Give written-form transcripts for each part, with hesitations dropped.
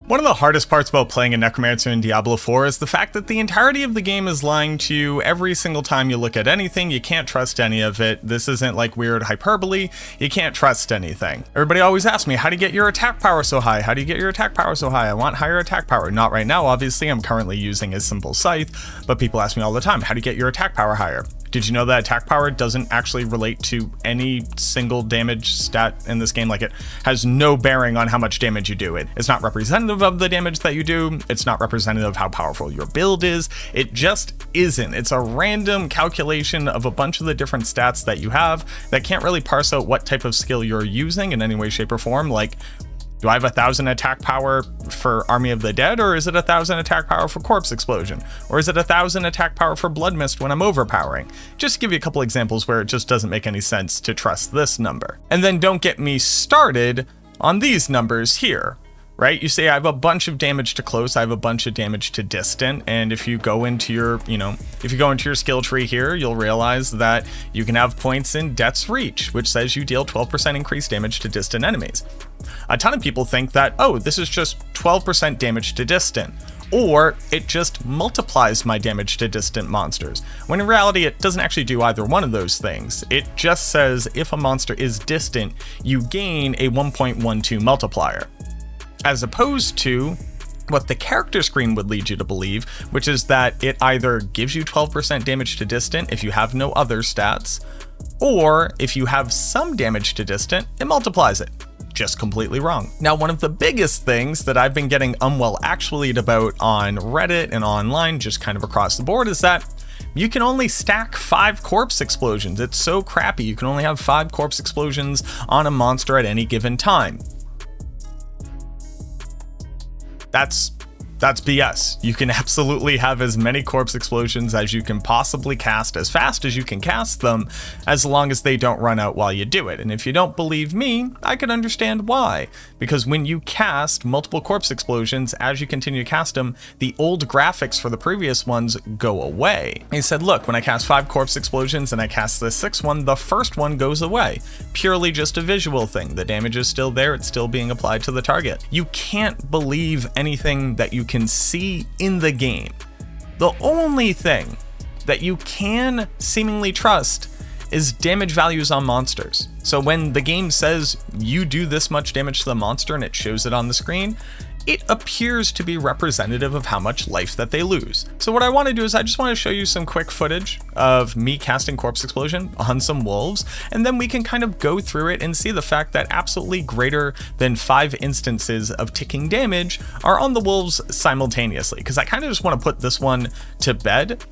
One of the hardest parts about playing a Necromancer in Diablo 4 is the fact that the entirety of the game is lying to you every single time you look at anything. You can't trust any of it. This isn't like weird hyperbole. You can't trust anything. Everybody always asks me, how do you get your attack power so high? How do you get your attack power so high? I want higher attack power. Not right now, obviously. I'm currently using a simple scythe, but people ask me all the time, how do you get your attack power higher? Did you know that attack power doesn't actually relate to any single damage stat in this game? Like, it has no bearing on how much damage you do. It's not representative of the damage that you do. It's not representative of how powerful your build is. It just isn't. It's a random calculation of a bunch of the different stats that you have that can't really parse out what type of skill you're using in any way, shape, or form. Like, do I have 1,000 attack power for Army of the Dead, or is it 1,000 attack power for Corpse Explosion? Or is it 1,000 attack power for Blood Mist when I'm overpowering? Just to give you a couple examples where it just doesn't make any sense to trust this number. And then don't get me started on these numbers here, right? You say I have a bunch of damage to close, I have a bunch of damage to distant, and if you go into your, if you go into your skill tree here, you'll realize that you can have points in Death's Reach, which says you deal 12% increased damage to distant enemies. A ton of people think that, oh, this is just 12% damage to distant, or it just multiplies my damage to distant monsters, when in reality it doesn't actually do either one of those things. It just says if a monster is distant, you gain a 1.12 multiplier, as opposed to what the character screen would lead you to believe, which is that it either gives you 12% damage to distant if you have no other stats, or if you have some damage to distant, it multiplies it. Just completely wrong. Now, one of the biggest things that I've been getting actually about on Reddit and online, just kind of across the board, is that you can only stack 5 corpse explosions. It's so crappy. You can only have 5 corpse explosions on a monster at any given time. That's BS. You can absolutely have as many corpse explosions as you can possibly cast, as fast as you can cast them, as long as they don't run out while you do it. And if you don't believe me, I can understand why. Because when you cast multiple corpse explosions, as you continue to cast them, the old graphics for the previous ones go away. He said, look, when I cast 5 corpse explosions and I cast the 6th one, the first one goes away. Purely just a visual thing. The damage is still there. It's still being applied to the target. You can't believe anything that you can see in the game. The only thing that you can seemingly trust is damage values on monsters. So when the game says you do this much damage to the monster and it shows it on the screen, it appears to be representative of how much life that they lose. So what I want to do is I just want to show you some quick footage of me casting Corpse Explosion on some wolves, and then we can kind of go through it and see the fact that absolutely greater than 5 instances of ticking damage are on the wolves simultaneously, because I kind of just want to put this one to bed.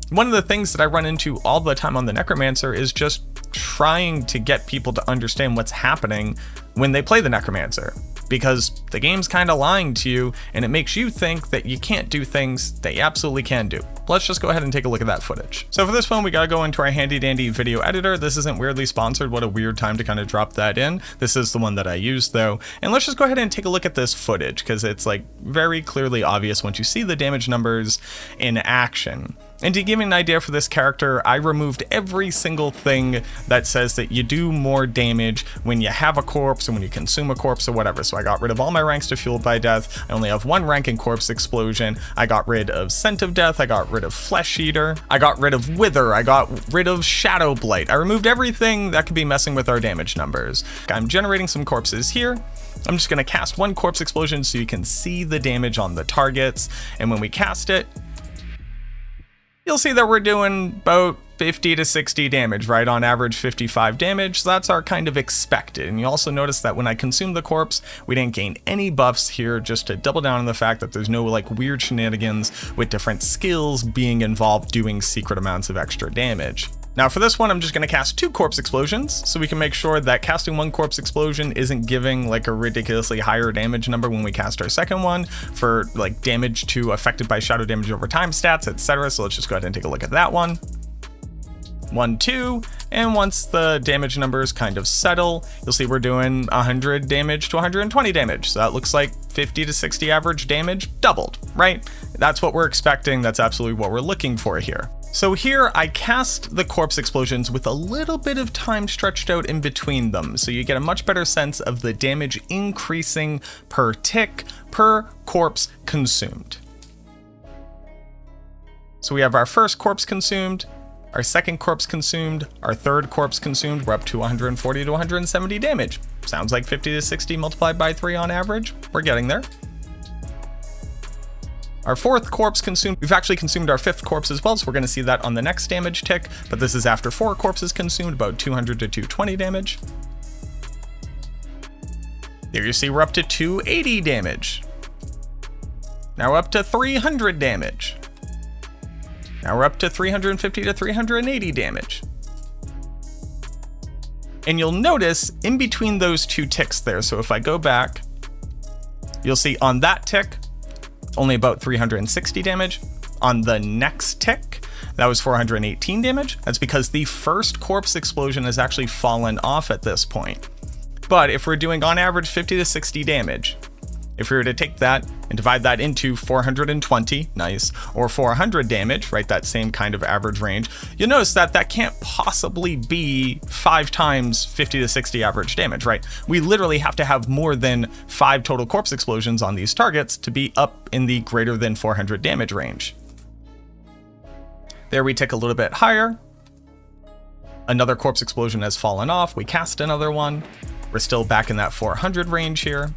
One of the things that I run into all the time on the Necromancer is just trying to get people to understand what's happening when they play the Necromancer, because the game's kind of lying to you and it makes you think that you can't do things that you absolutely can do. Let's just go ahead and take a look at that footage. So for this one, we gotta go into our handy dandy video editor. This isn't weirdly sponsored. What a weird time to kind of drop that in. This is the one that I use though. And let's just go ahead and take a look at this footage, because it's like very clearly obvious once you see the damage numbers in action. And to give you an idea for this character, I removed every single thing that says that you do more damage when you have a corpse and when you consume a corpse or whatever. So I got rid of all my ranks to Fueled by Death. I only have 1 rank in Corpse Explosion. I got rid of Scent of Death. I got rid of Flesh Eater. I got rid of Wither. I got rid of Shadow Blight. I removed everything that could be messing with our damage numbers. I'm generating some corpses here. I'm just going to cast 1 Corpse Explosion so you can see the damage on the targets. And when we cast it, you'll see that we're doing about 50 to 60 damage, right? On average 55 damage. So that's our kind of expected. And you also notice that when I consumed the corpse, we didn't gain any buffs here, just to double down on the fact that there's no like weird shenanigans with different skills being involved doing secret amounts of extra damage. Now for this one, I'm just going to cast 2 Corpse Explosions so we can make sure that casting 1 Corpse Explosion isn't giving like a ridiculously higher damage number when we cast our second one for like damage to affected by shadow damage over time stats, etc. So let's just go ahead and take a look at that one. 1, 2, and once the damage numbers kind of settle, you'll see we're doing 100 damage to 120 damage. So that looks like 50 to 60 average damage doubled, right? That's what we're expecting. That's absolutely what we're looking for here. So here I cast the corpse explosions with a little bit of time stretched out in between them, so you get a much better sense of the damage increasing per tick per corpse consumed. So we have our first corpse consumed, our second corpse consumed, our third corpse consumed. We're up to 140 to 170 damage. Sounds like 50 to 60 multiplied by 3 on average. We're getting there. Our fourth corpse consumed. We've actually consumed our fifth corpse as well, so we're going to see that on the next damage tick, but this is after 4 corpses consumed, about 200 to 220 damage. Here you see we're up to 280 damage. Now we're up to 300 damage. Now we're up to 350 to 380 damage. And you'll notice in between those 2 ticks there, so if I go back, you'll see on that tick, only about 360 damage. On the next tick, that was 418 damage. That's because the first corpse explosion has actually fallen off at this point. But if we're doing on average 50 to 60 damage, if we were to take that and divide that into 420, nice, or 400 damage, right, that same kind of average range, you'll notice that that can't possibly be 5 times 50 to 60 average damage, right? We literally have to have more than 5 total corpse explosions on these targets to be up in the greater than 400 damage range. There we tick a little bit higher. Another corpse explosion has fallen off. We cast another one. We're still back in that 400 range here.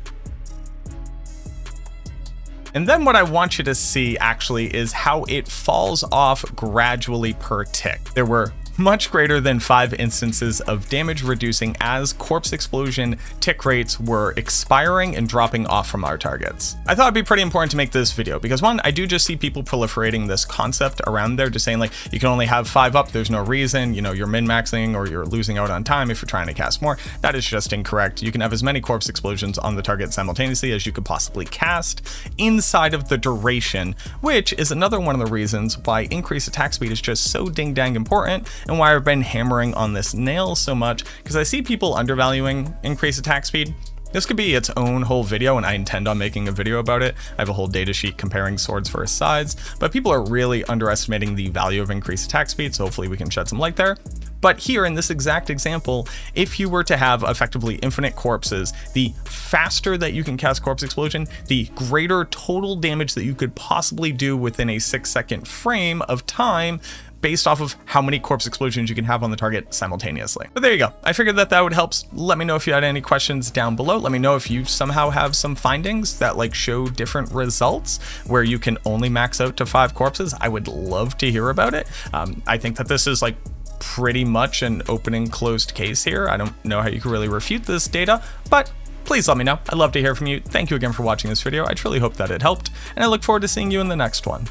And then what I want you to see actually is how it falls off gradually per tick. There were much greater than 5 instances of damage reducing as corpse explosion tick rates were expiring and dropping off from our targets. I thought it'd be pretty important to make this video because 1, I do just see people proliferating this concept around there, just saying like, you can only have 5 up, there's no reason, you know, you're min-maxing or you're losing out on time if you're trying to cast more. That is just incorrect. You can have as many corpse explosions on the target simultaneously as you could possibly cast inside of the duration, which is another one of the reasons why increased attack speed is just so ding-dang important and why I've been hammering on this nail so much, because I see people undervaluing increased attack speed. This could be its own whole video, and I intend on making a video about it. I have a whole data sheet comparing swords versus sides, but people are really underestimating the value of increased attack speed, so hopefully we can shed some light there. But here in this exact example, if you were to have effectively infinite corpses, the faster that you can cast Corpse Explosion, the greater total damage that you could possibly do within a 6-second frame of time, based off of how many corpse explosions you can have on the target simultaneously. But there you go. I figured that that would help. Let me know if you had any questions down below. Let me know if you somehow have some findings that like show different results where you can only max out to 5 corpses. I would love to hear about it. I think that this is like pretty much an open and closed case here. I don't know how you can really refute this data, but please let me know. I'd love to hear from you. Thank you again for watching this video. I truly hope that it helped, and I look forward to seeing you in the next one.